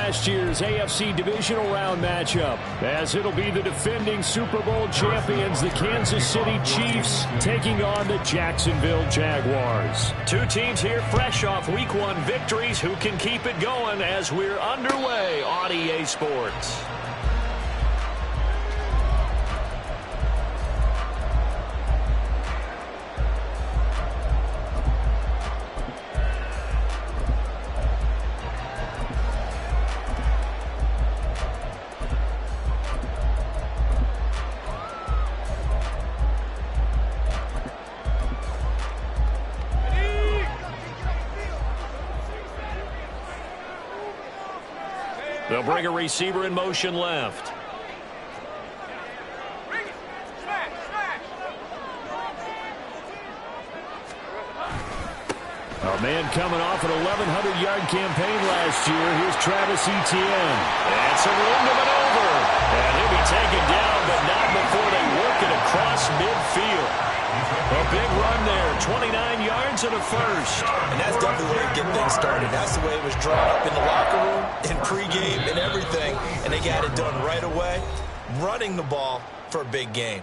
last year's AFC Divisional Round matchup, as it'll be the defending Super Bowl champions, the Kansas City Chiefs, taking on the Jacksonville Jaguars. Two teams here fresh off Week 1 victories. Who can keep it going as we're underway on EA Sports? They'll bring a receiver in motion left. A man coming off an 1,100-yard campaign last year. Here's Travis Etienne. And some room to maneuver. And he'll be taken down, but not before they work it across midfield. A big run there, 29 yards and a first. And that's definitely the way to get things started. That's the way it was drawn up in the locker room, in pregame, and everything. And they got it done right away, running the ball for a big game.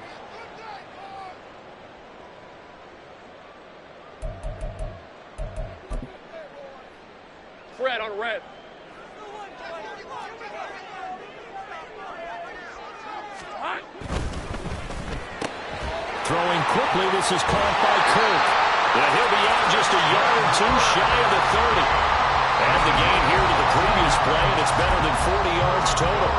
Red on red. Throwing quickly, this is caught by Kirk. And he'll be out just a yard or two shy of the 30. And the gain here to the previous play, and it's better than 40 yards total.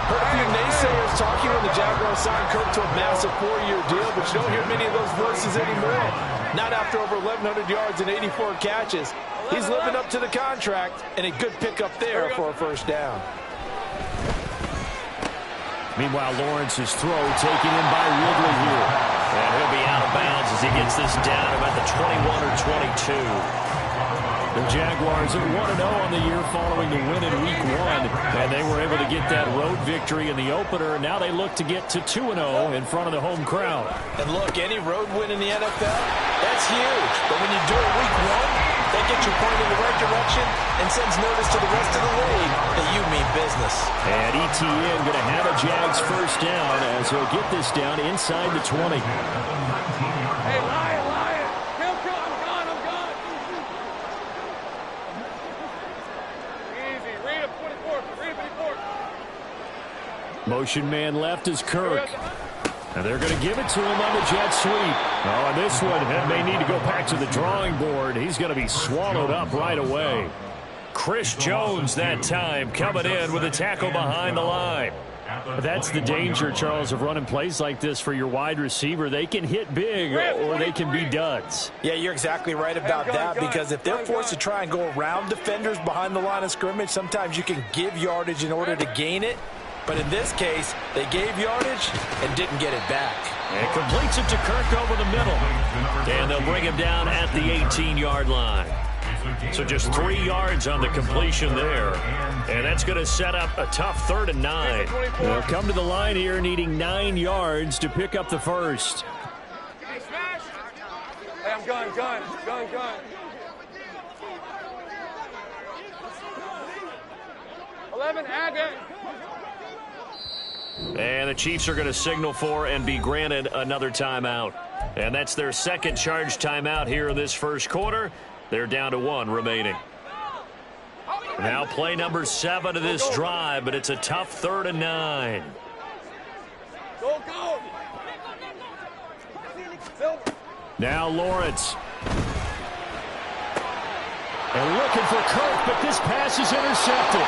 Heard a few naysayers talking when the Jaguars signed Kirk to a massive 4-year deal, but you don't hear many of those voices anymore. Not after over 1,100 yards and 84 catches. He's living up to the contract, and a good pickup there for a first down. Meanwhile, Lawrence's throw taken in by Ridley here. And he'll be out of bounds as he gets this down about the 21 or 22. The Jaguars are 1-0 on the year following the win in Week 1. And they were able to get that road victory in the opener. And now they look to get to 2-0 in front of the home crowd. And look, any road win in the NFL, that's huge. But when you do it Week 1, that gets you pointed in the right direction and sends notice to the rest of the league that you mean business. And Etienne going to have a Jags first down as he'll get this down inside the 20. Hey, Lion. I'm gone. Easy. Read him, 24. Motion man left is Kirk. And they're going to give it to him on the jet sweep. Oh, and this one may need to go back to the drawing board. He's going to be swallowed up right away. Chris Jones that time coming in with a tackle behind the line. That's the danger, Charles, of running plays like this for your wide receiver. They can hit big or they can be duds. Yeah, you're exactly right about that, because if they're forced to try and go around defenders behind the line of scrimmage, sometimes you can give yardage in order to gain it. But in this case, they gave yardage and didn't get it back. And completes it to Kirk over the middle. And they'll bring him down at the 18-yard line. So just 3 yards on the completion there. And that's going to set up a tough 3rd and 9. They'll come to the line here needing 9 yards to pick up the first. Hey, I'm gun. 11, add it. And the Chiefs are going to signal for and be granted another timeout. And that's their second charge timeout here in this first quarter. They're down to 1 remaining. Now play number 7 of this drive, but it's a tough 3rd and 9. Go. Now Lawrence. And looking for Kirk, but this pass is intercepted.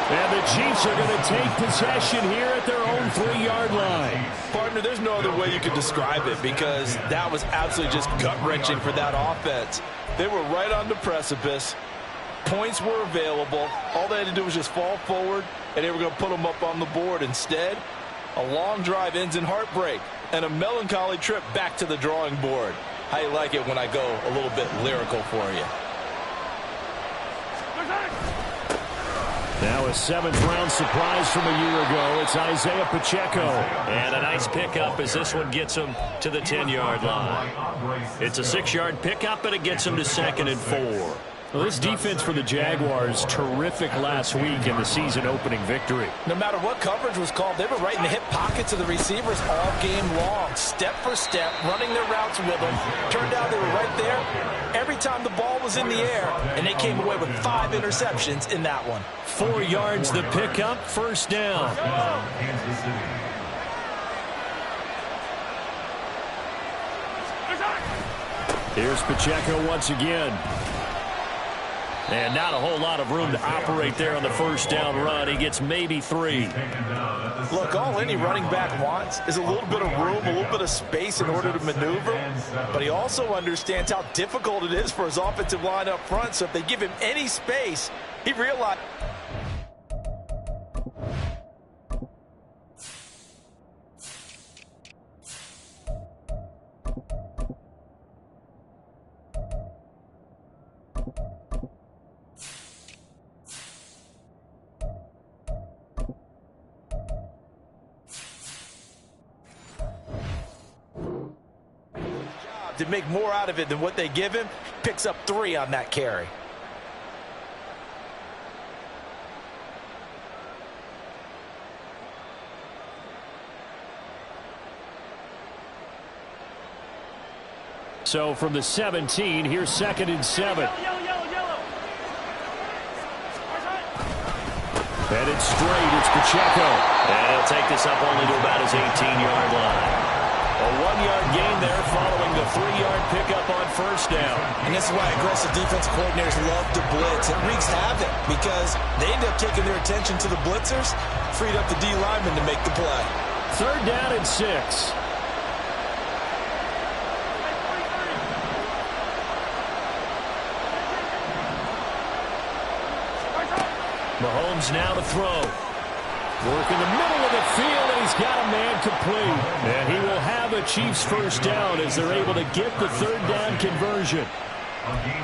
And the Chiefs are going to take possession here at their own 3-yard line. Partner, there's no other way you could describe it, because that was absolutely just gut-wrenching for that offense. They were right on the precipice. Points were available. All they had to do was just fall forward, and they were going to put them up on the board. Instead, a long drive ends in heartbreak and a melancholy trip back to the drawing board. How you like it when I go a little bit lyrical for you? Now a 7th-round surprise from a year ago. It's Isaiah Pacheco. And a nice pickup as this one gets him to the 10-yard line. It's a 6-yard pickup, and it gets him to 2nd and 4. Well, this defense for the Jaguars, terrific last week in the season-opening victory. No matter what coverage was called, they were right in the hip pockets of the receivers all game long, step for step, running their routes with them. Turned out they were right there every time the ball was in the air, and they came away with 5 interceptions in that one. 4 yards the pickup, first down. Here's Pacheco once again. And not a whole lot of room to operate there on the first down run. He gets maybe 3. Look, all any running back wants is a little bit of room, a little bit of space in order to maneuver. But he also understands how difficult it is for his offensive line up front. So if they give him any space, he realized. To make more out of it than what they give him, picks up 3 on that carry. So from the 17, here's 2nd and 7. And it's straight, it's Pacheco. And he'll take this up only to about his 18-yard line. A 1-yard gain there following the 3-yard pickup on first down. And this is why aggressive defensive coordinators love to blitz. It wreaks havoc because they end up taking their attention to the blitzers, freed up the D lineman to make the play. 3rd down and 6. Mahomes now to throw. Work in the middle of the field, and he's got a man complete. And he will have a Chiefs first down as they're able to get the 3rd down conversion.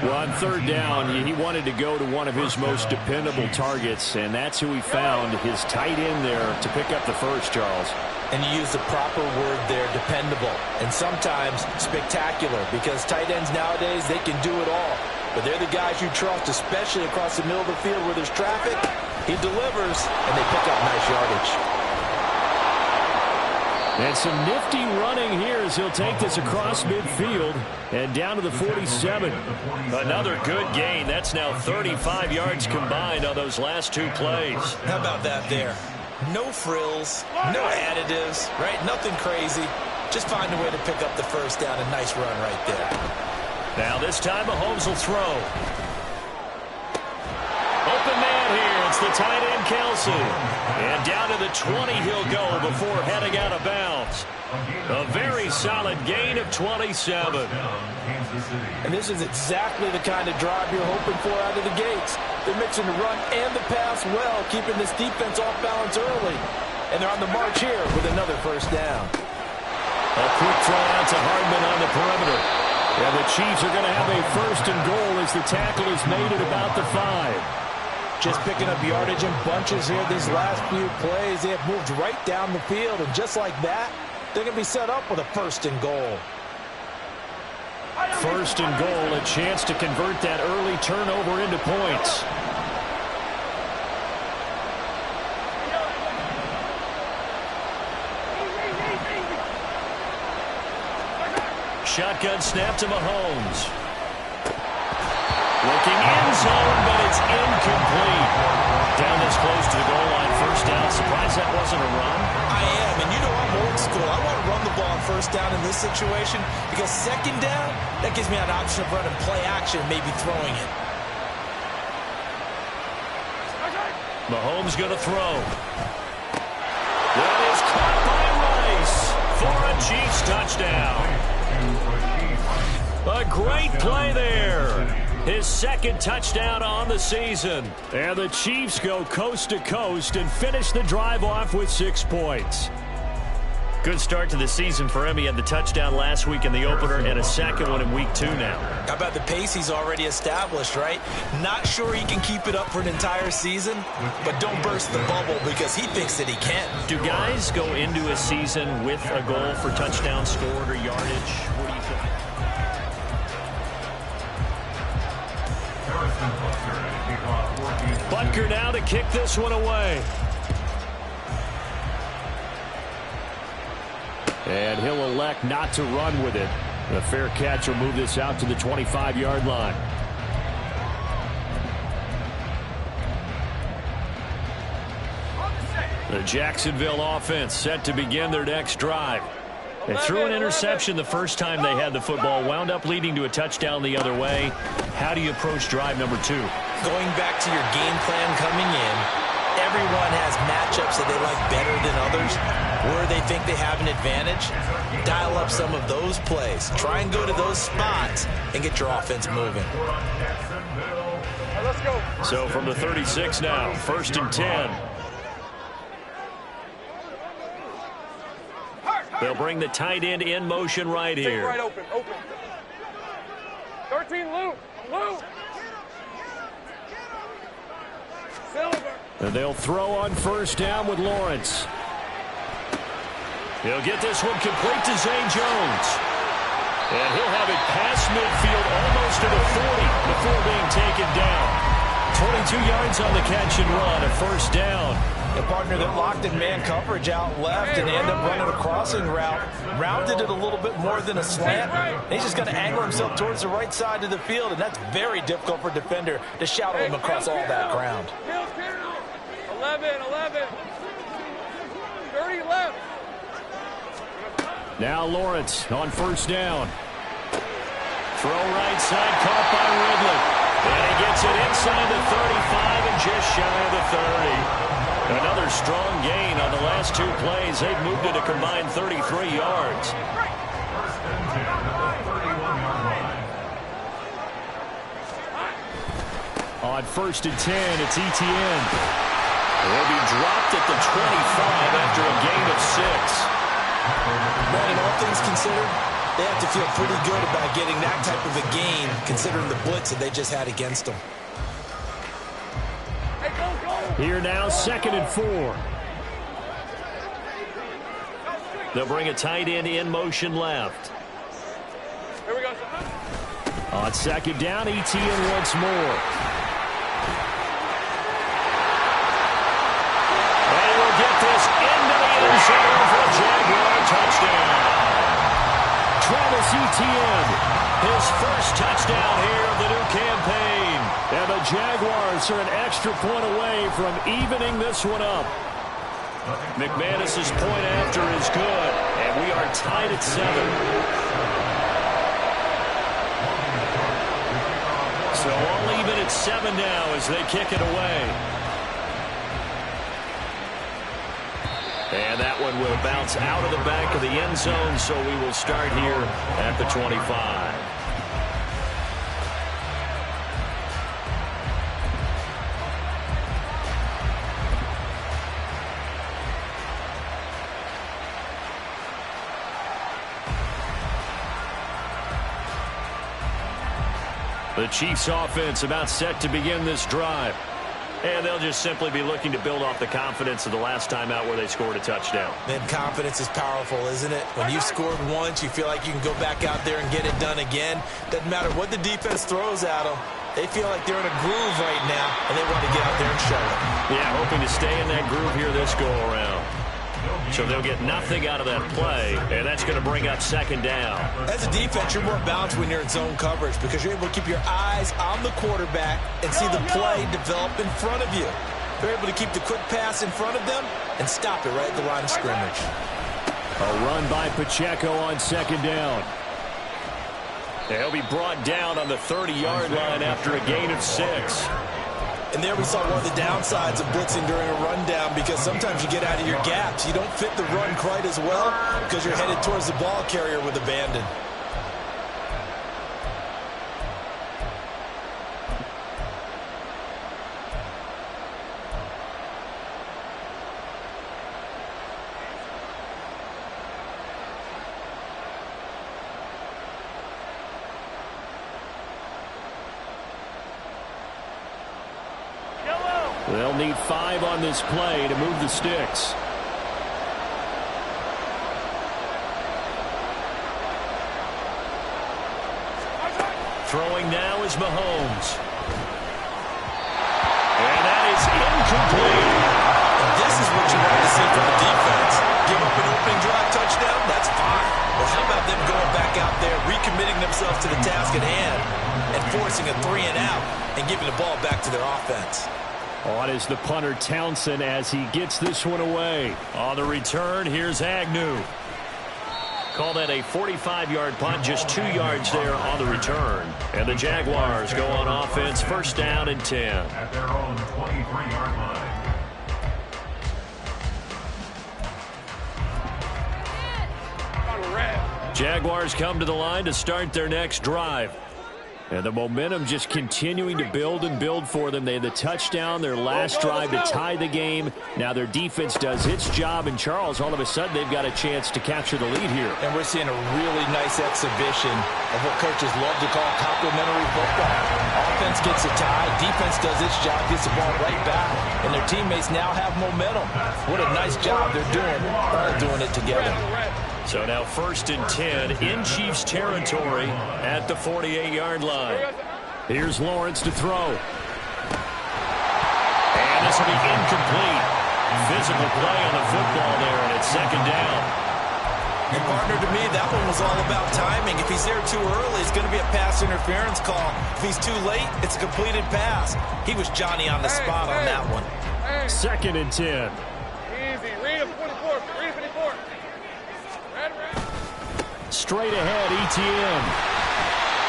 Well, on 3rd down, he wanted to go to one of his most dependable targets, and that's who he found, his tight end there, to pick up the first, Charles. And you use the proper word there, dependable, and sometimes spectacular, because tight ends nowadays, they can do it all. But they're the guys you trust, especially across the middle of the field where there's traffic. He delivers, and they pick up nice yardage. And some nifty running here as he'll take this across midfield and down to the 47. Another good gain. That's now 35 yards combined on those last 2 plays. How about that there? No frills, no additives, right? Nothing crazy. Just find a way to pick up the first down. A nice run right there. Now this time Mahomes will throw. Open man here. It's the tight end, Kelsey. And down to the 20 he'll go before heading out of bounds. A very solid gain of 27. And this is exactly the kind of drive you're hoping for out of the gates. They're mixing the run and the pass well, keeping this defense off balance early. And they're on the march here with another first down. A quick throw out to Hardman on the perimeter. And the Chiefs are going to have a 1st and goal as the tackle is made at about the 5. Just picking up yardage in bunches here these last few plays. They have moved right down the field, and just like that, they're going to be set up with a 1st and goal. 1st and goal, a chance to convert that early turnover into points. Shotgun snap to Mahomes. Looking end zone, but it's incomplete. Down this close to the goal line, first down. Surprised that wasn't a run? I am, and you know I'm old school. I want to run the ball on first down in this situation because 2nd down, that gives me an option of running play action, maybe throwing it. Mahomes going to throw. That is caught by Rice for a Chiefs touchdown. A great play there. His 2nd touchdown on the season. And the Chiefs go coast to coast and finish the drive off with 6 points. Good start to the season for him. He had the touchdown last week in the opener and a 2nd one in week 2 now. How about the pace he's already established, right? Not sure he can keep it up for an entire season, but don't burst the bubble because he thinks that he can. Do guys go into a season with a goal for touchdowns scored or yardage? What do you think? Butker now to kick this one away. And he'll elect not to run with it. A fair catch will move this out to the 25-yard line. The Jacksonville offense set to begin their next drive. They threw an interception the first time they had the football, wound up leading to a touchdown the other way. How do you approach drive number 2? Going back to your game plan coming in, everyone has matchups that they like better than others, where they think they have an advantage. Dial up some of those plays. Try and go to those spots and get your offense moving. Right, let's go. So from the 36 now, 1st and 10. They'll bring the tight end in motion right here. Right open, open. 13, Luke. Luke. Silver. And they'll throw on 1st down with Lawrence. He'll get this one complete to Zay Jones. And he'll have it past midfield almost to the 40 before being taken down. 22 yards on the catch and run, a 1st down. The partner that locked in man coverage out left and ended up running a crossing route, rounded it a little bit more than a slant. And he's just going to angle himself towards the right side of the field, and that's very difficult for a defender to shadow him across all that ground. 11, 11. 30 left. Now Lawrence on 1st down. Throw right side, caught by Ridley. And he gets it inside the 35 and just shy of the 30. Another strong gain on the last 2 plays. They've moved it a combined 33 yards. On 1st and 10, it's Etienne. He'll be dropped at the 25 after a gain of 6. Brandon, all things considered, they have to feel pretty good about getting that type of a gain, considering the blitz that they just had against them. Here now, 2nd and 4. They'll bring a tight end in motion left. Here we go. On 2nd down, Etienne once more. And we'll get this into the end zone for a Jaguar touchdown. Travis Etienne, his 1st touchdown here of the new campaign. And the Jaguars are an extra point away from evening this one up. McManus's point after is good, and we are tied at 7. So all even at 7 now as they kick it away. And that one will bounce out of the back of the end zone, so we will start here at the 25. The Chiefs offense about set to begin this drive. And they'll just simply be looking to build off the confidence of the last time out where they scored a touchdown. Man, confidence is powerful, isn't it? When you've scored once, you feel like you can go back out there and get it done again. Doesn't matter what the defense throws at them. They feel like they're in a groove right now, and they want to get out there and show it. Yeah, hoping to stay in that groove here this go-around. So they'll get nothing out of that play, and that's going to bring up 2nd down. As a defense, you're more balanced when you're in zone coverage because you're able to keep your eyes on the quarterback and see the play develop in front of you. They're able to keep the quick pass in front of them and stop it right at the line of scrimmage. A run by Pacheco on 2nd down. He'll be brought down on the 30-yard line after a gain of 6. And there we saw one of the downsides of blitzing during a rundown because sometimes you get out of your gaps. You don't fit the run quite as well because you're headed towards the ball carrier with abandon. They'll need 5 on this play to move the sticks. Throwing now is Mahomes. And that is is incomplete. And this is what you want to see from the defense. Give up an opening drive touchdown, that's fine. Well, how about them going back out there, recommitting themselves to the task at hand, and forcing a 3 and out, and giving the ball back to their offense. On is the punter Townsend as he gets this one away. On the return, here's Agnew. Call that a 45-yard punt, just 2 yards there on the return. And the Jaguars go on offense, first down and 10. At their own 23-yard line. Jaguars come to the line to start their next drive. And the momentum just continuing to build and build for them. They had the touchdown, their last drive to tie the game. Now their defense does its job. And Charles, all of a sudden, they've got a chance to capture the lead here. And we're seeing a really nice exhibition of what coaches love to call complementary football. Offense gets a tie, defense does its job, gets the ball right back, and their teammates now have momentum. What a nice job they're doing, all doing it together. So now first and 10 in Chiefs territory at the 48-yard line. Here's Lawrence to throw. And this will be incomplete. Physical play on the football there, and it's second down. And partner, to me, that one was all about timing. If he's there too early, it's going to be a pass interference call. If he's too late, it's a completed pass. He was Johnny on the spot on that one. Second and 10. Easy. Read him, 44. Read 54. Straight ahead, ETN.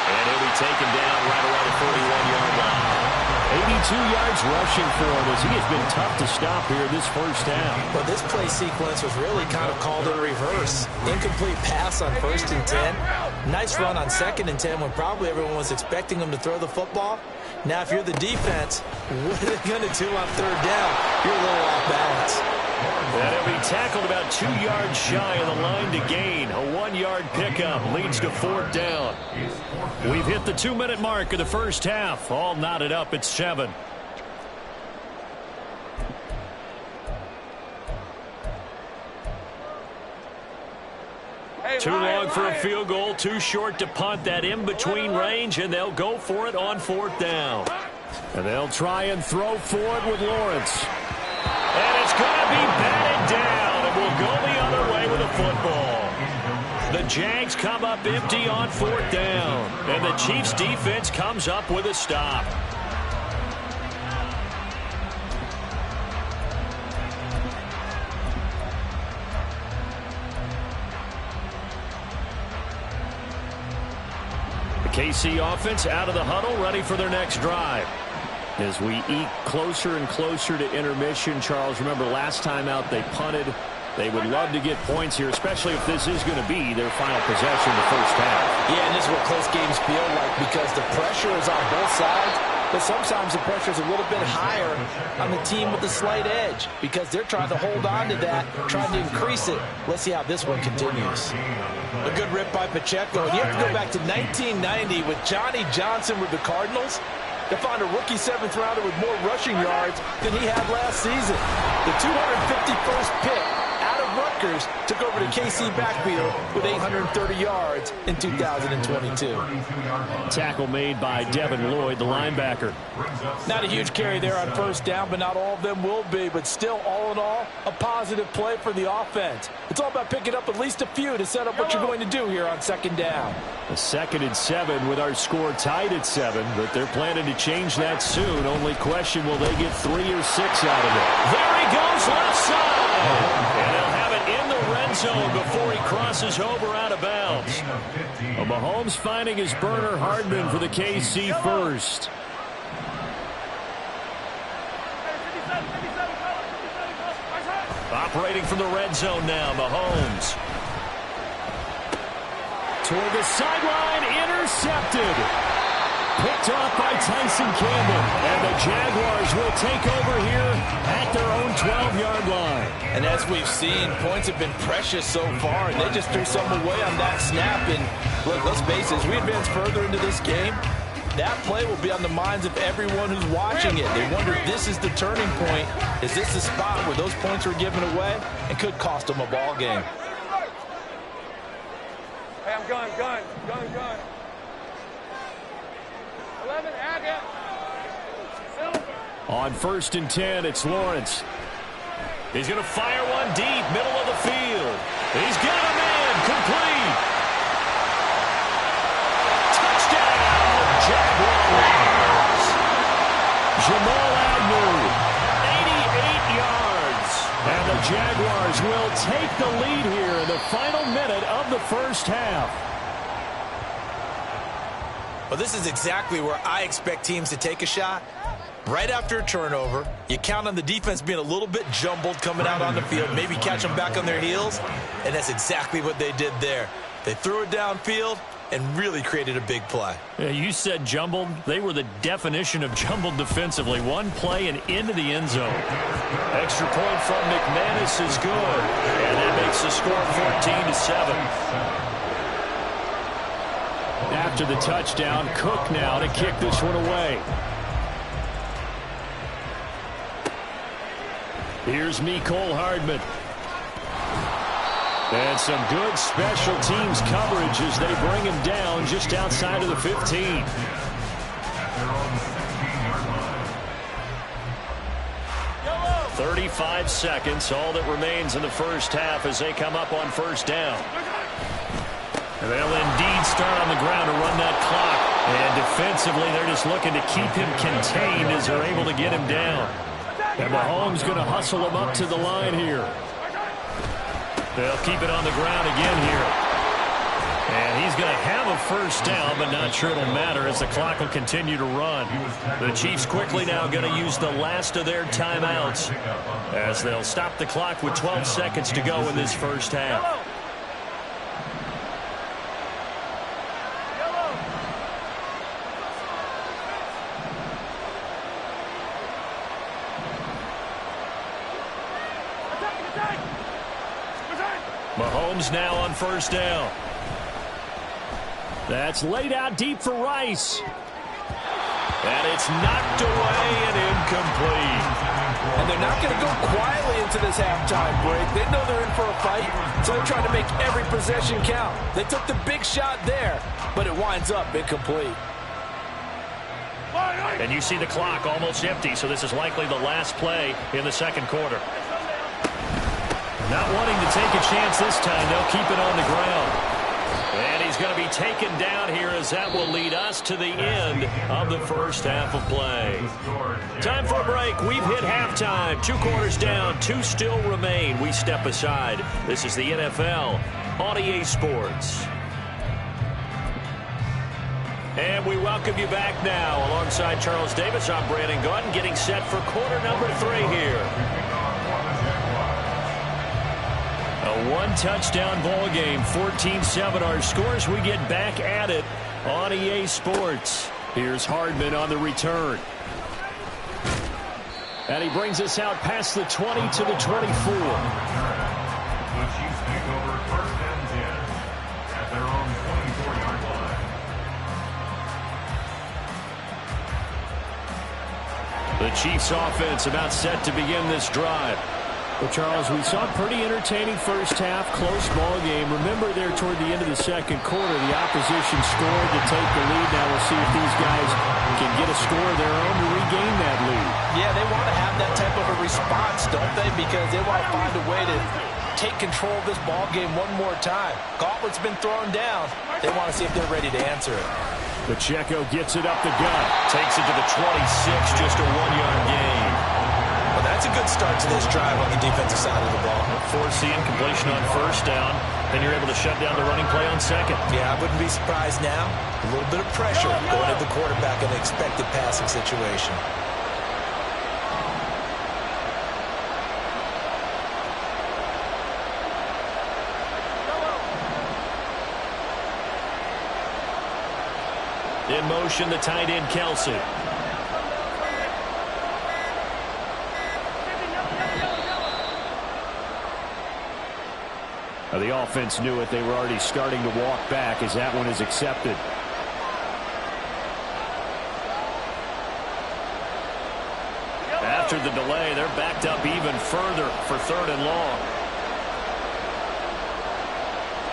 And he'll be taken down right around the 41-yard line. 82 yards rushing for him as he has been tough to stop here this first half. But this play sequence was really kind of called in reverse. Incomplete pass on first and 10. Nice run on second and 10 when probably everyone was expecting him to throw the football. Now, if you're the defense, what are they going to do on third down? You're a little off balance. And he'll be tackled about 2 yards shy of the line to gain. A 1-yard pickup leads to fourth down. We've hit the 2-minute mark of the first half. All knotted up at 7. Too long for a field goal, too short to punt. That in-between range, and they'll go for it on fourth down. And they'll try and throw for it with Lawrence. And it's going to be batted down, and we'll go the other way with a football. The Jags come up empty on fourth down, and the Chiefs' defense comes up with a stop. The KC offense out of the huddle, ready for their next drive. As we eke closer and closer to intermission, Charles, remember last time out they punted. They would love to get points here, especially if this is going to be their final possession the first half. Yeah, and this is what close games feel like because the pressure is on both sides, but sometimes the pressure is a little bit higher on the team with the slight edge because they're trying to hold on to that, trying to increase it. Let's see how this one continues. A good rip by Pacheco, and you have to go back to 1990 with Johnny Johnson with the Cardinals. They found a rookie 7th rounder with more rushing yards than he had last season. The 251st pick out of Rutgers took over the KC backfield with 830 yards in 2022. Tackle made by Devin Lloyd, the linebacker. Not a huge carry there on first down, but not all of them will be. But still, all in all, a positive play for the offense. It's all about picking up at least a few to set up what you're going to do here on second down. A 2nd and 7 with our score tied at 7, but they're planning to change that soon. Only question, will they get 3 or 6 out of it? There he goes, left side. And he'll have it in the red zone before he crosses over out of bounds. Well, Mahomes finding his burner Hardman for the KC first. Operating from the red zone now, Mahomes. Toward the sideline, intercepted. Picked off by Tyson Campbell. And the Jaguars will take over here at their own 12-yard line. And as we've seen, points have been precious so far, and they just threw some away on that snap. And look, let's face it, as we advance further into this game, that play will be on the minds of everyone who's watching it. They wonder if this is the turning point. Is this the spot where those points were given away and could cost them a ball game? Hey, I'm gun. 11, Aga. Silver. On 1st and 10, it's Lawrence. He's going to fire one deep, middle of the field. He's got a man, complete. Touchdown, Jaguars. Jamal Agnew, 88 yards. and the Jaguars will take the lead here in the final minute of the first half. Well, this is exactly where I expect teams to take a shot. Right after a turnover, you count on the defense being a little bit jumbled coming out on the field, maybe catch them back on their heels, and that's exactly what they did there. They threw it downfield and really created a big play. Yeah, you said jumbled. They were the definition of jumbled defensively. One play and into the end zone. Extra point from McManus is good, and that makes the score 14-7. After the touchdown, Cook now to kick this one away. Here's Mecole Hardman. And some good special teams coverage as they bring him down just outside of the 15. At their own 16-yard line. 35 seconds, all that remains in the first half as they come up on first down. They'll indeed start on the ground to run that clock. And defensively, they're just looking to keep him contained as they're able to get him down. And Mahomes going to hustle him up to the line here. They'll keep it on the ground again here. And he's going to have a first down, but not sure it'll matter as the clock will continue to run. The Chiefs quickly now going to use the last of their timeouts as they'll stop the clock with 12 seconds to go in this first half. Mahomes now on first down. That's laid out deep for Rice. And it's knocked away and incomplete. And they're not going to go quietly into this halftime break. They know they're in for a fight, so they're trying to make every possession count. They took the big shot there, but it winds up incomplete. And you see the clock almost empty, so this is likely the last play in the second quarter. Not wanting to take a chance this time, they'll keep it on the ground. And he's going to be taken down here as that will lead us to the end of the first half of play. Time for a break. We've hit halftime. 2 quarters down, 2 still remain. We step aside. This is the NFL on EA Sports. And we welcome you back now. Alongside Charles Davis, I'm Brandon Gaudin, getting set for quarter number 3 here. A 1-touchdown ball game, 14-7 our scores. We get back at it on EA Sports. Here's Hardman on the return. And he brings us out past the 20 to the 24. The Chiefs take over 1st and 10 at their own 24-yard line. The Chiefs offense about set to begin this drive. Well, Charles, we saw a pretty entertaining first half, close ball game. Remember there toward the end of the second quarter, the opposition scored to take the lead. Now we'll see if these guys can get a score of their own to regain that lead. Yeah, they want to have that type of a response, don't they? Because they want to find a way to take control of this ball game one more time. Gauntlet's been thrown down. They want to see if they're ready to answer it. Pacheco gets it up the gut. Takes it to the 26, just a 1-yard gain. Well, that's a good start to this drive on the defensive side of the ball. Force the incompletion on first down. Then you're able to shut down the running play on second. Yeah, I wouldn't be surprised now. A little bit of pressure going at the quarterback in an expected passing situation. In motion, the tight end, Kelsey. The offense knew it. They were already starting to walk back as that one is accepted. After the delay, they're backed up even further for 3rd and long.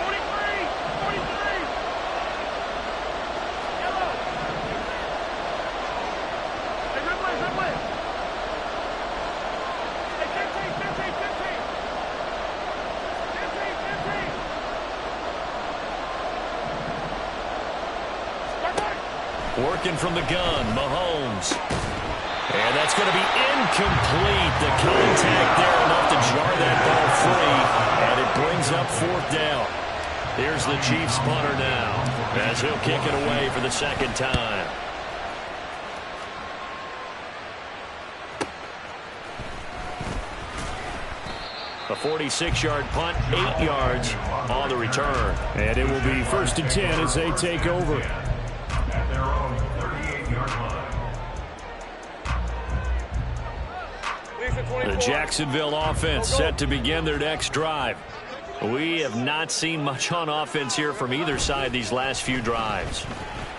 43! Yellow! Hey, Ridley! Working from the gun, Mahomes. And that's going to be incomplete. The contact there enough to jar that ball free. And it brings up 4th down. Here's the Chiefs punter now, as he'll kick it away for the 2nd time. A 46-yard punt, 8 yards on the return. And it will be 1st and 10 as they take over. At their own 38-yard line. The Jacksonville offense set to begin their next drive. We have not seen much on offense here from either side these last few drives.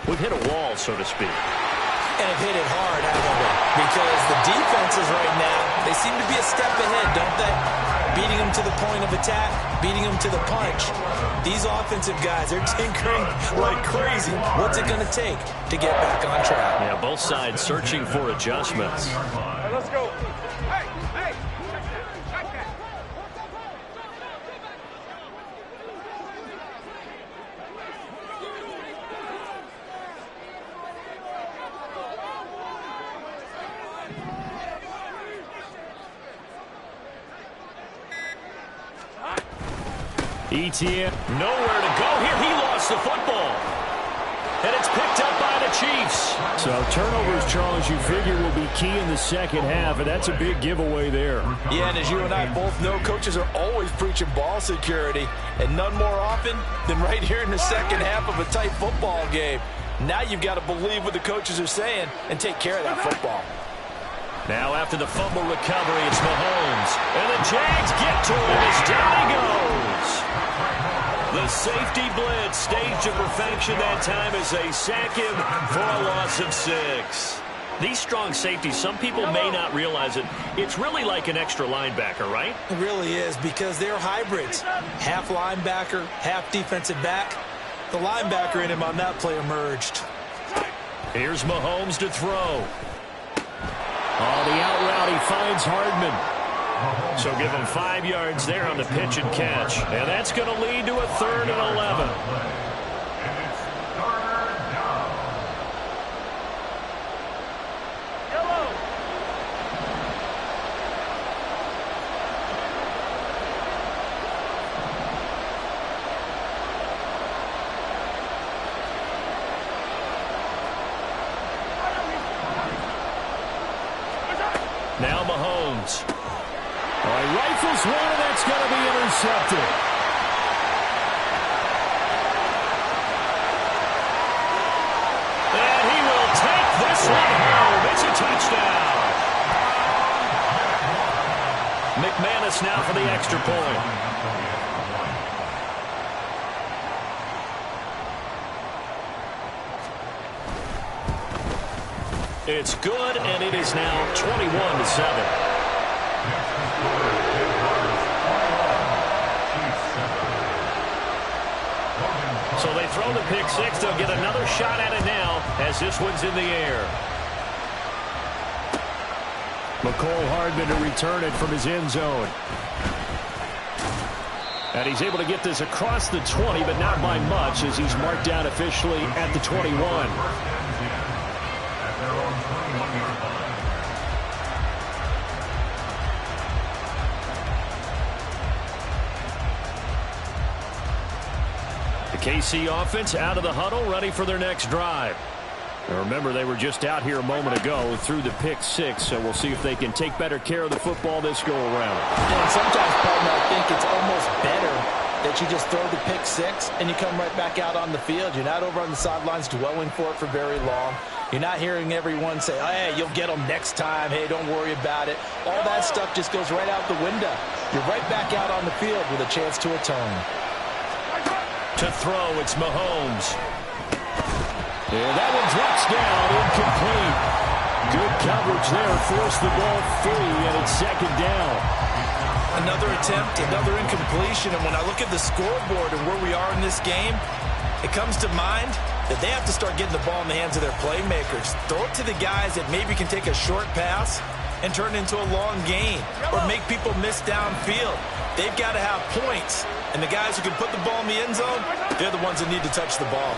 We've hit a wall, so to speak. And have hit it hard, haven't we? Because the defenses right now, they seem to be a step ahead, don't they? Beating them to the point of attack, beating them to the punch. These offensive guys, they're tinkering like crazy. What's it going to take to get back on track? Yeah, both sides searching for adjustments. Let's go. Hey, hey. Check that. ETN. Nowhere to go here. He lost the football. And it's picked up by the Chiefs. So turnovers, Charles, you figure will be key in the 2nd half, and that's a big giveaway there. Yeah, and as you and I both know, coaches are always preaching ball security, and none more often than right here in the 2nd half of a tight football game. Now you've got to believe what the coaches are saying and take care of that football. Now after the fumble recovery, it's Mahomes. And the Jags get to him as down he goes. The safety blitz staged to perfection that time as they sack him for a loss of 6. These strong safeties, some people may not realize it. It's really like an extra linebacker, right? It really is, because they're hybrids. Half linebacker, half defensive back. The linebacker in him on that play emerged. Here's Mahomes to throw. Oh, the out route, he finds Hardman. So give him 5 yards there on the pitch and catch. And that's going to lead to a 3rd and 11. And it's 3rd down. Yellow. Now Mahomes. He rifles one, and that's going to be intercepted. And he will take this one home. It's a touchdown. McManus now for the extra point. It's good, and it is now 21-7. So they throw the pick 6. They'll get another shot at it now as this one's in the air. McCole Hardman to return it from his end zone. And he's able to get this across the 20, but not by much, as he's marked down officially at the 21. At their own 21-yard line. KC offense out of the huddle, ready for their next drive. Now remember, they were just out here a moment ago through the pick 6, so we'll see if they can take better care of the football this go-around. And sometimes, partner, I think it's almost better that you just throw the pick 6 and you come right back out on the field. You're not over on the sidelines dwelling for it for very long. You're not hearing everyone say, oh, hey, you'll get them next time. Hey, don't worry about it. All that stuff just goes right out the window. You're right back out on the field with a chance to atone. To throw, it's Mahomes. And that one drops down, incomplete. Good coverage there, forced the ball free, and it's 2nd down. Another attempt, another incompletion, and when I look at the scoreboard and where we are in this game, it comes to mind that they have to start getting the ball in the hands of their playmakers. Throw it to the guys that maybe can take a short pass and turn it into a long gain or make people miss downfield. They've got to have points, and the guys who can put the ball in the end zone, they're the ones that need to touch the ball.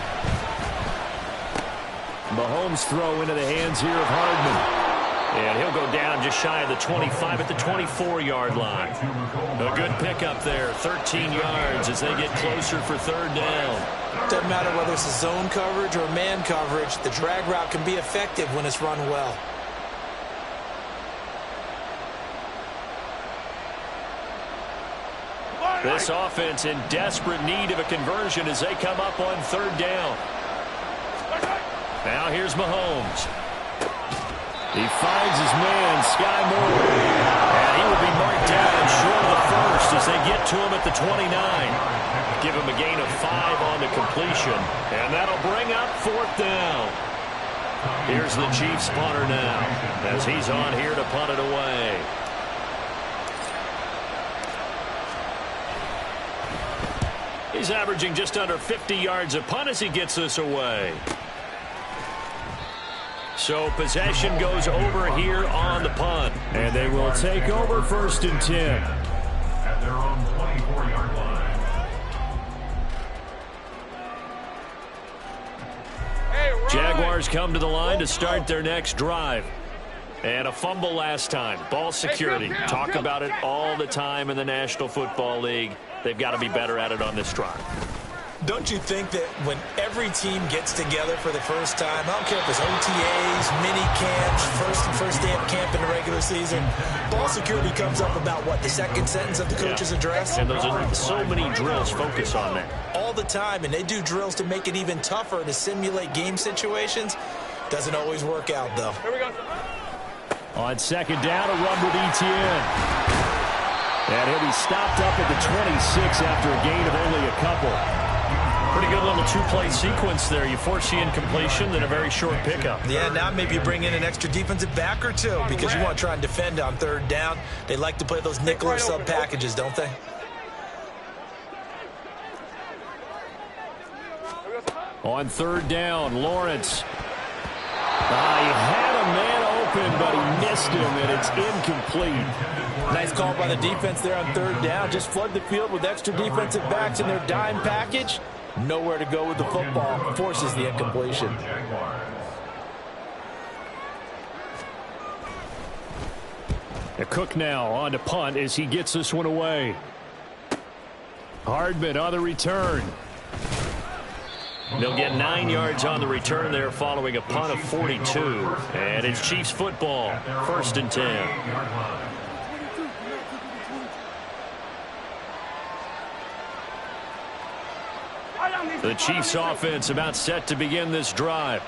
Mahomes' throw into the hands here of Hardman. And he'll go down just shy of the 25 at the 24-yard line. A good pickup there, 13 yards as they get closer for third down. Doesn't matter whether it's a zone coverage or man coverage, the drag route can be effective when it's run well. This offense in desperate need of a conversion as they come up on third down. Now here's Mahomes. He finds his man, Sky Moore. And he will be marked down short of the first as they get to him at the 29. Give him a gain of 5 on the completion. And that'll bring up fourth down. Here's the Chiefs punter now as he's on here to punt it away. He's averaging just under 50 yards a punt as he gets this away. So possession goes over here on the punt. And they will take over first and 10. At their own 24-yard line. Jaguars come to the line to start their next drive. And a fumble last time. Ball security. Talk about it all the time in the National Football League. They've got to be better at it on this drive. Don't you think that when every team gets together for the first time, I don't care if it's OTAs, mini camps, first day of camp in the regular season, ball security comes up about, what, the second sentence of the coach's address? And those are so many drills focus on that. All the time, and they do drills to make it even tougher to simulate game situations. Doesn't always work out, though. Here we go. On second down, a run with Etienne. And he'll be stopped up at the 26 after a gain of only a couple. Pretty good little two-play sequence there. You force the incompletion, then a very short pickup. Yeah, now maybe you bring in an extra defensive back or two because you want to try and defend on third down. They like to play those nickel or sub packages, don't they? On third down, Lawrence. He had a man open, but he missed him, and it's incomplete. Nice call by the defense there on third down. Just flood the field with extra defensive backs in their dime package. Nowhere to go with the football. Forces the incompletion. Cook now on to punt as he gets this one away. Hardman on the return. They'll get 9 yards on the return there following a punt of 42. And it's Chiefs football, first and 10. The Chiefs offense about set to begin this drive.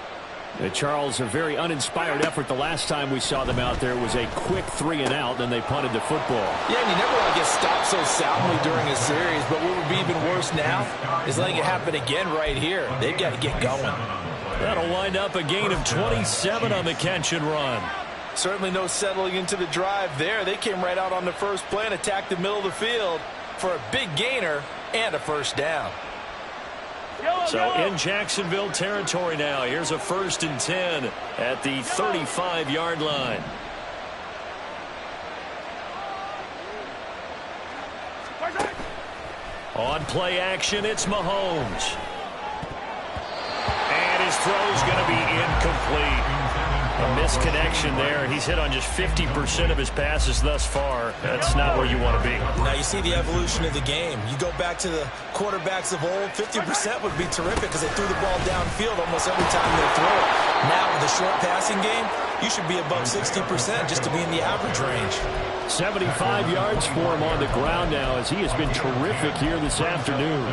Charles, a very uninspired effort the last time we saw them out there was a quick 3-and-out, then they punted the football. Yeah, and you never want to get stopped so soundly during a series, but what would be even worse now is letting it happen again right here. They've got to get going. That'll wind up a gain of 27 on the catch and run. Certainly no settling into the drive there. They came right out on the first play and attacked the middle of the field for a big gainer and a first down. So in Jacksonville territory now. Here's a first and 10 at the 35-yard line. On play action, it's Mahomes. And his throw's going to be incomplete. A misconnection there. He's hit on just 50% of his passes thus far. That's not where you want to be. Now you see the evolution of the game. You go back to the quarterbacks of old, 50% would be terrific because they threw the ball downfield almost every time they throw it. Now with the short passing game, you should be above 60% just to be in the average range. 75 yards for him on the ground now as he has been terrific here this afternoon.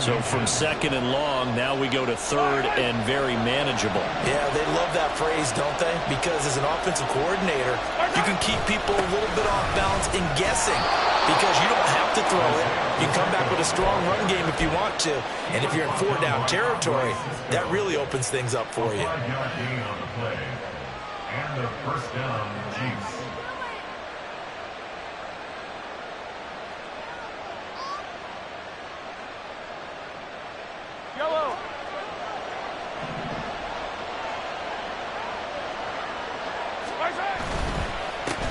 So from second and long, now we go to third and very manageable. Yeah, they love that phrase, don't they? Because as an offensive coordinator, you can keep people a little bit off balance and guessing because you don't have to throw it. You can come back with a strong run game if you want to. And if you're in four-down territory, that really opens things up for you. And the first down, Chiefs. Yellow.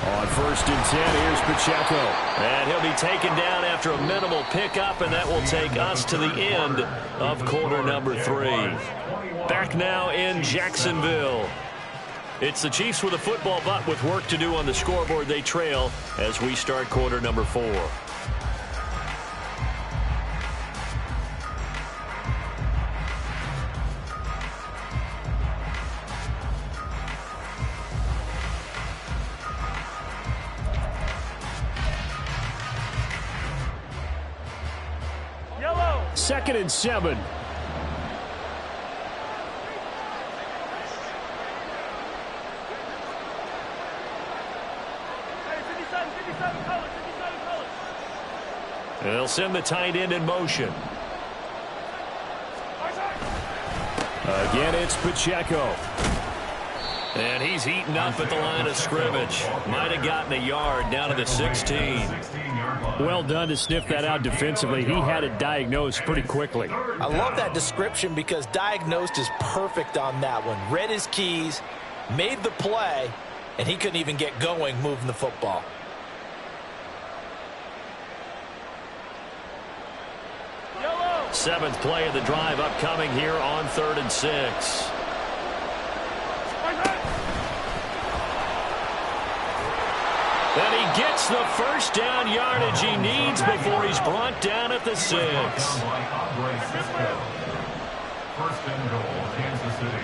On First and 10, here's Pacheco. And he'll be taken down after a minimal pickup, and that will take us to the end of quarter number 3. Back now in Jacksonville. It's the Chiefs with a football, but with work to do on the scoreboard, they trail as we start quarter number 4. Second and 7. They'll send the tight end in motion. Again, it's Pacheco. And he's eaten up at the line of scrimmage. Might have gotten a yard down to the 16. Well done to sniff that out defensively. He had it diagnosed pretty quickly. I love that description because diagnosed is perfect on that one. Read his keys, made the play, and he couldn't even get going moving the football. Seventh play of the drive upcoming here on 3rd and 6. And he gets the first down yardage he needs before he's brought down at the 6. First and goal, Kansas City.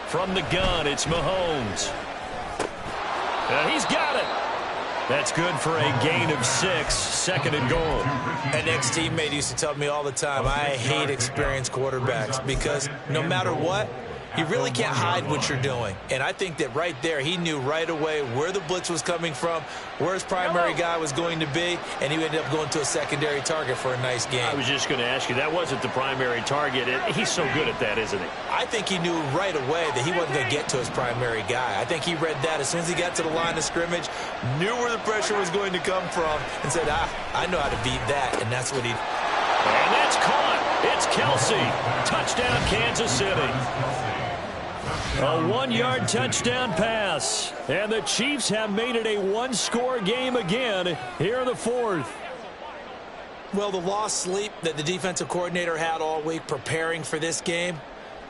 From the gun, it's Mahomes. And he's got it. That's good for a gain of 6, second and goal. An ex-teammate used to tell me all the time, I hate experienced quarterbacks because no matter what, you really can't hide what you're doing. And I think that right there, he knew right away where the blitz was coming from, where his primary guy was going to be, and he ended up going to a secondary target for a nice game. I was just going to ask you, that wasn't the primary target. He's so good at that, isn't he? I think he knew right away that he wasn't going to get to his primary guy. I think he read that as soon as he got to the line of scrimmage, knew where the pressure was going to come from, and said, I know how to beat that, and that's what he... And that's caught. It's Kelsey. Touchdown, Kansas City. A 1-yard touchdown pass. And the Chiefs have made it a one-score game again here in the 4th. Well, the lost sleep that the defensive coordinator had all week preparing for this game,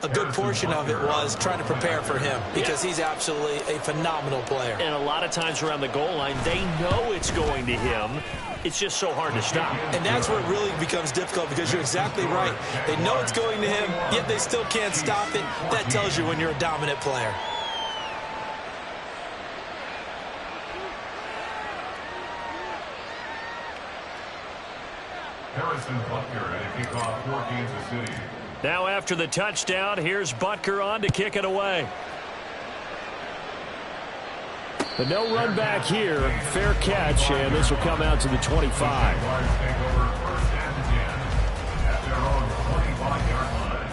a good portion of it was trying to prepare for him because he's absolutely a phenomenal player. And a lot of times around the goal line, they know it's going to him. It's just so hard to stop. And that's where it really becomes difficult because you're exactly right. They know it's going to him, yet they still can't stop it. That tells you when you're a dominant player. Harrison Butker at a kickoff for Kansas City. Now after the touchdown, here's Butker on to kick it away. But no run back here. Fair catch, and this will come out to the 25. Jaguars take over first and 10 at their own 25-yard line.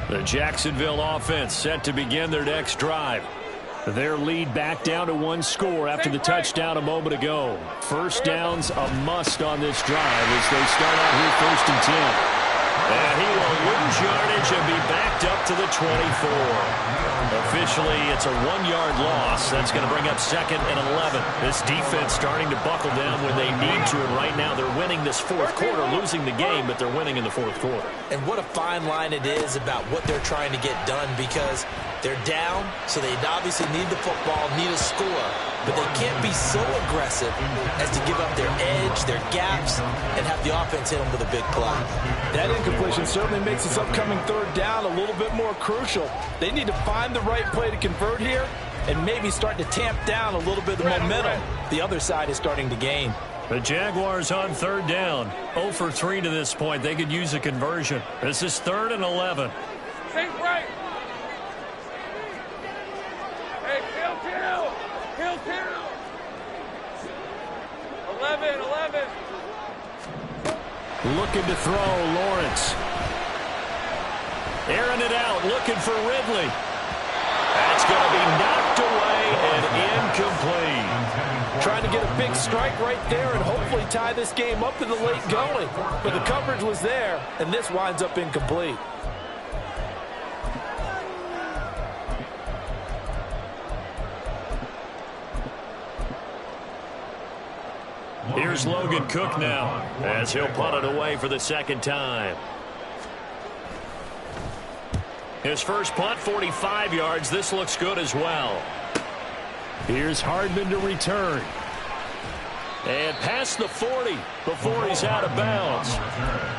The Jacksonville offense set to begin their next drive. Their lead back down to 1 score after the touchdown a moment ago. First down's a must on this drive as they start out here 1st and 10. And he will lose yardage and be backed up to the 24. Officially, it's a 1-yard loss. That's going to bring up 2nd and 11. This defense starting to buckle down when they need to, and right now they're winning this 4th quarter, losing the game, but they're winning in the 4th quarter. And what a fine line it is about what they're trying to get done because they're down, so they obviously need the football, need a score, but they can't be so aggressive as to give up their edge, their gaps, and have the offense hit them with a big play. That incompletion certainly makes this upcoming 3rd down a little bit more crucial. They need to find the right play to convert here and maybe start to tamp down a little bit of the momentum the other side is starting to gain. The Jaguars on 3rd down. 0 for 3 to this point. They could use a conversion. This is 3rd and 11. Think right. Hey, Hill. 11. Looking to throw, Lawrence. Airing it out, looking for Ridley. That's going to be knocked away and incomplete. Trying to get a big strike right there and hopefully tie this game up in the late going. But the coverage was there, and this winds up incomplete. Here's Logan Cook now as he'll punt it away for the second time. His first punt, 45 yards. This looks good as well. Here's Hardman to return. And past the 40 before he's out of bounds.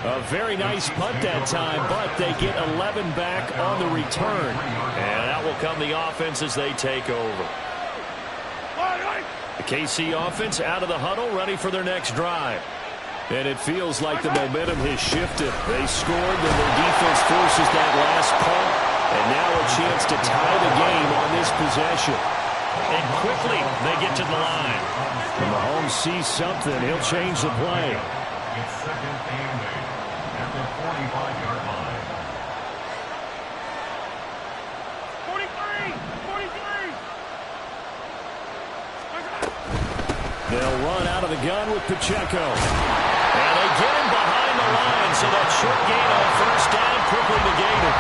A very nice punt that time, but they get 11 back on the return. And out will come the offense as they take over. The KC offense out of the huddle, ready for their next drive. And it feels like the momentum has shifted. They scored, then their defense forces that last punt. And now a chance to tie the game on this possession. And quickly they get to the line. When Mahomes sees something, he'll change the play. It's second and 8 at the 45-yard line. 43! They'll run out of the gun with Pacheco. And they get him behind the line, so that short gain on first down quickly negated.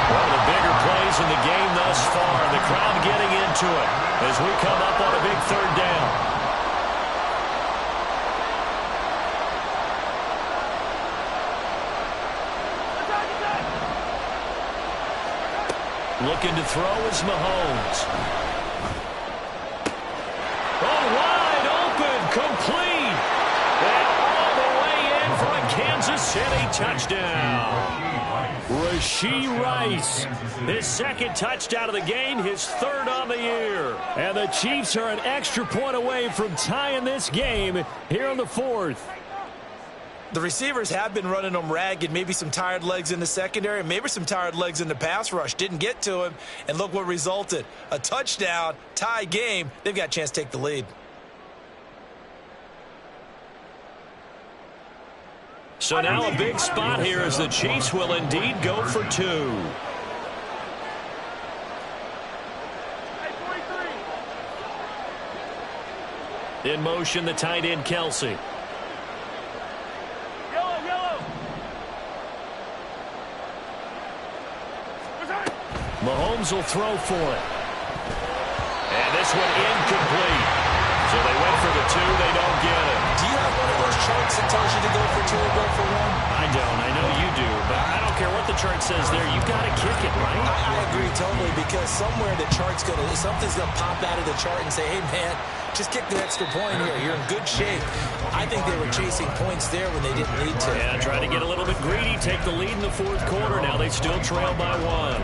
One of the bigger plays in the game thus far. The crowd getting into it as we come up on a big third down. Looking to throw is Mahomes. Oh, wide open, complete. And all the way in for a Kansas City touchdown. Rashee Rice, his second touchdown of the game, his third on the year. And the Chiefs are an extra point away from tying this game here in the fourth. The receivers have been running them ragged. Maybe some tired legs in the secondary, maybe some tired legs in the pass rush. Didn't get to him, and look what resulted. A touchdown, tie game. They've got a chance to take the lead. So now a big spot here as the Chiefs will indeed go for two. In motion, the tight end, Kelsey. Mahomes will throw for it. And this one incomplete. So they went for the two. They don't get it. Do you have one of those charts that tells you to go for two or go for one? I don't. I know you do. But I don't care what the chart says there. You've got to kick it, right? I agree totally, because somewhere the chart's going to, something's going to pop out of the chart and say, hey, man, just kick the extra point here. You're in good shape. I think they were chasing points there when they didn't need to. Yeah, trying to get a little bit greedy, take the lead in the fourth quarter. Now they still trail by one.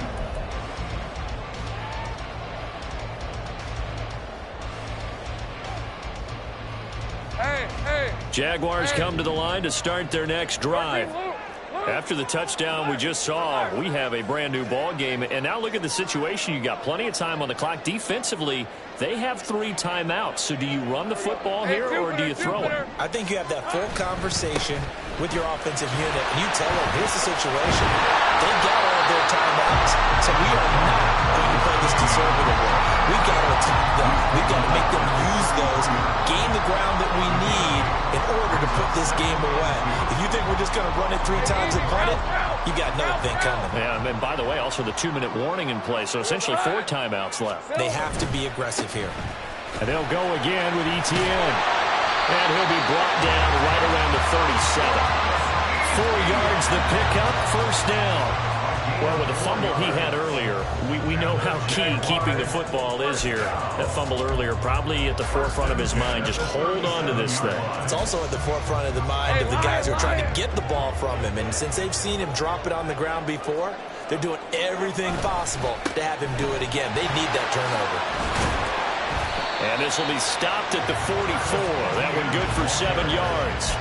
Jaguars come to the line to start their next drive. After the touchdown we just saw, we have a brand new ball game. And now look at the situation. You got plenty of time on the clock. Defensively, they have 3 timeouts. So do you run the football here or do you throw it? I think you have that full conversation with your offensive unit, and you tell them, here's the situation. They've got all of their timeouts, so we are not going to play this conservatively. We've got to attack them. We've got to make them use those, gain the ground that we need in order to put this game away. If you think we're just going to run it 3 times and punt it, you got another thing coming. Yeah, and by the way, also the 2-minute warning in play, so essentially 4 timeouts left. They have to be aggressive here. And they'll go again with Etienne. And he'll be brought down right around the 37. 4 yards the pickup, first down. Well, with the fumble he had earlier, we know how key keeping the football is here. That fumble earlier probably at the forefront of his mind. Just hold on to this thing. It's also at the forefront of the mind of the guys who are trying to get the ball from him. And since they've seen him drop it on the ground before, they're doing everything possible to have him do it again. They need that turnover. And this will be stopped at the 44. That one good for 7 yards.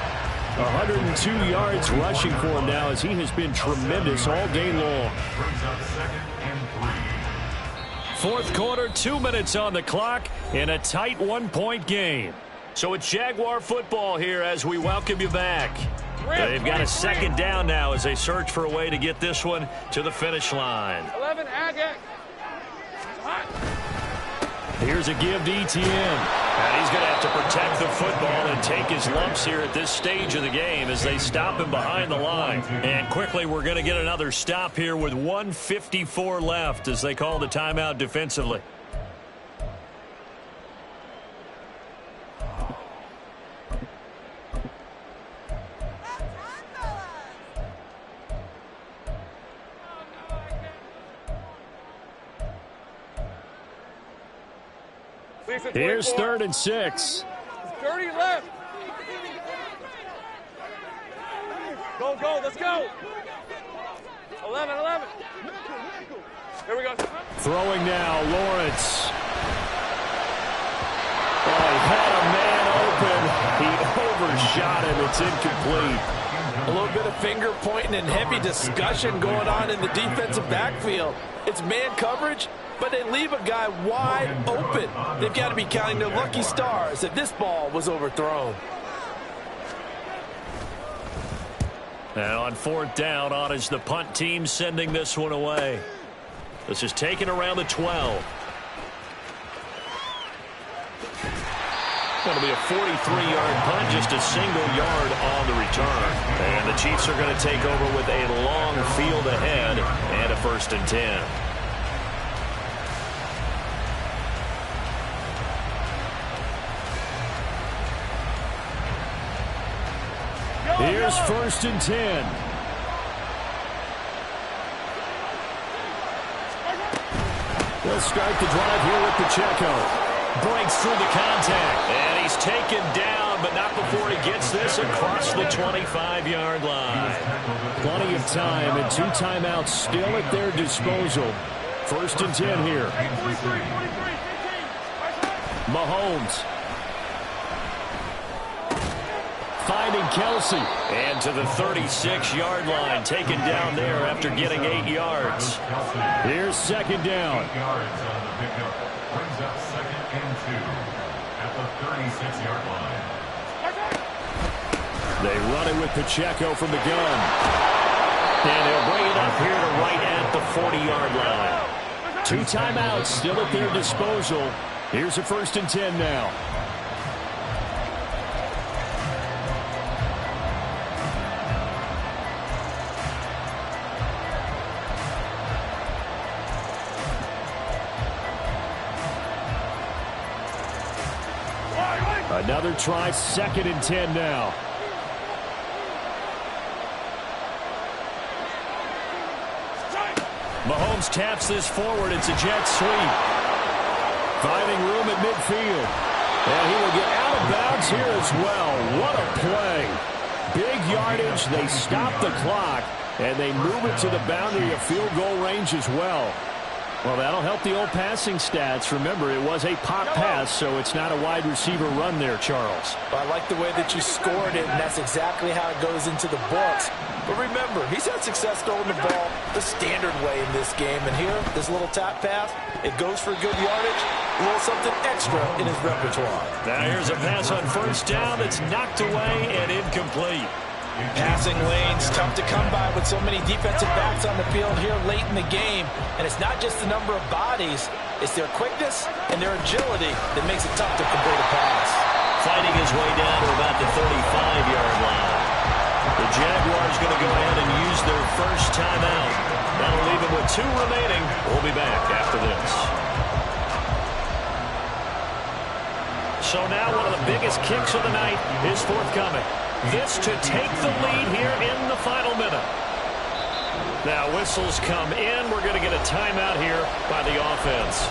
102 yards rushing for him now as he has been tremendous all game long. Fourth quarter, 2 minutes on the clock in a tight 1-point game. So it's Jaguar football here as we welcome you back. They've got a second down now as they search for a way to get this one to the finish line. 11, Agate. Here's a give to ETN. And he's going to have to protect the football and take his lumps here at this stage of the game as they stop him behind the line. And quickly, we're going to get another stop here with 1:54 left as they call the timeout defensively. Here's 3rd and 6. 30 left. Go, go, let's go. 11. Here we go. Throwing now, Lawrence. Oh, he had a man open. He overshot him. It's incomplete. A little bit of finger pointing and heavy discussion going on in the defensive backfield. It's man coverage, but they leave a guy wide open. They've got to be counting their lucky stars that this ball was overthrown. And on 4th down, on is the punt team sending this one away. This is taken around the 12. Going to be a 43-yard punt, just a single yard on the return. And the Chiefs are going to take over with a long field ahead and a 1st and 10. Here's 1st and 10. They'll start the drive here with Pacheco. Breaks through the contact. And he's taken down, but not before he gets this across the 25-yard line. Plenty of time and 2 timeouts still at their disposal. 1st and 10 here. Mahomes. Finding Kelsey. And to the 36-yard line, taken down there after getting 8 yards. Here's 2nd down. Yards on the pickup brings up 2nd and 2 at the 36-yard line. They run it with Pacheco from the gun. And they'll bring it up here to right at the 40-yard line. 2 timeouts still at their disposal. Here's a 1st and 10 now. Another try, 2nd and 10 now. Mahomes taps this forward. It's a jet sweep. Finding room at midfield. And he will get out of bounds here as well. What a play. Big yardage. They stop the clock. And they move it to the boundary of field goal range as well. Well, that'll help the old passing stats. Remember, it was a pop pass, so it's not a wide receiver run there, Charles. Well, I like the way that you scored it, and that's exactly how it goes into the books. But remember, he's had success throwing the ball the standard way in this game. And here, this little tap pass, it goes for good yardage, a little something extra in his repertoire. Now here's a pass on 1st down that's knocked away and incomplete. Passing lanes, tough to come by with so many defensive backs on the field here late in the game. And it's not just the number of bodies, it's their quickness and their agility that makes it tough to complete a pass. Fighting his way down to about the 35-yard line. The Jaguars going to go ahead and use their 1st timeout. That'll leave them with 2 remaining. We'll be back after this. So now one of the biggest kicks of the night is forthcoming. This to take the lead here in the final minute. Now whistles come in. We're going to get a timeout here by the offense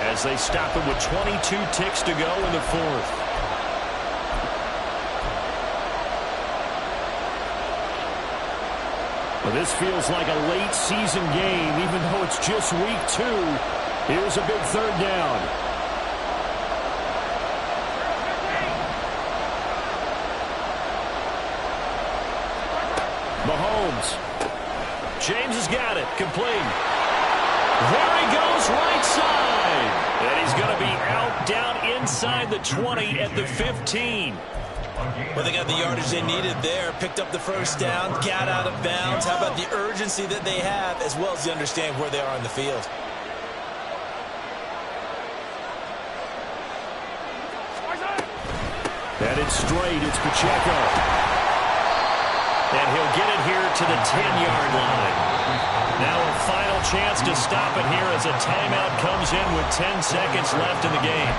as they stop it with 22 ticks to go in the 4th. Well, this feels like a late season game, even though it's just week 2. Here's a big 3rd down. Mahomes. James has got it. Complete. There he goes, right side. And he's going to be out down inside the 20 at the 15. Well, they got the yardage they needed there, picked up the first down, got out of bounds. How about the urgency that they have, as well as the understanding where they are in the field? Headed straight, it's Pacheco. And he'll get it here to the 10-yard line. Now a final chance to stop it here as a timeout comes in with 10 seconds left in the game.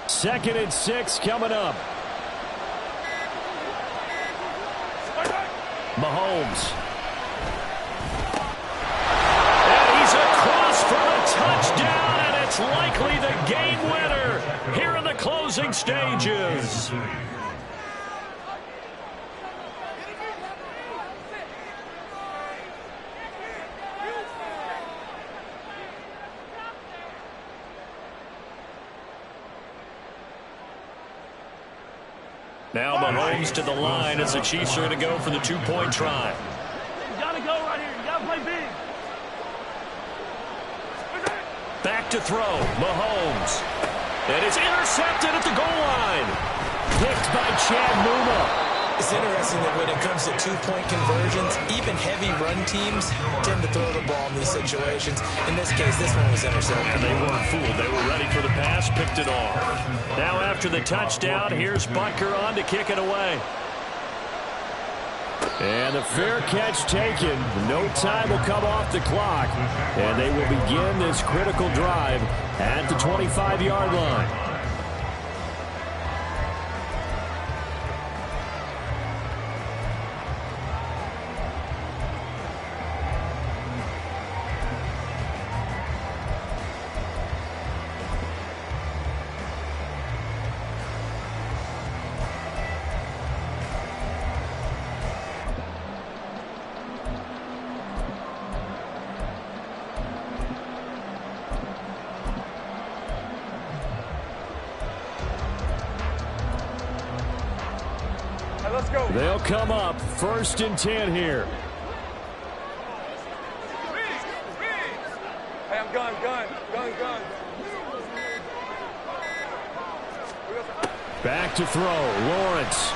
Second and 6 coming up. Mahomes. And he's across for a touchdown, and it's likely the game winner here in the closing stages. Now Mahomes to the line as the Chiefs are going to go for the two-point try. You got to go right here. You got to play big. Back to throw. Mahomes. And it's intercepted at the goal line. Picked by Chad Muma. It's interesting that when it comes to two-point conversions, even heavy run teams tend to throw the ball in these situations. In this case, this one was intercepted. And they weren't fooled. They were ready for the pass, picked it off. Now after the touchdown, here's Butker on to kick it away. And the fair catch taken. No time will come off the clock. And they will begin this critical drive at the 25-yard line. Let's go. They'll come up 1st and 10 here. Hey, I'm gun. Back to throw. Lawrence.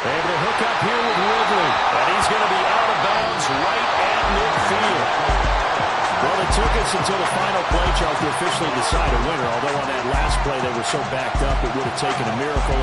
Able to hook up here with Ridley. And he's going to be out of bounds right at midfield. Well, it took us until the final play chart to officially decide a winner, although on that last play they were so backed up it would have taken a miracle.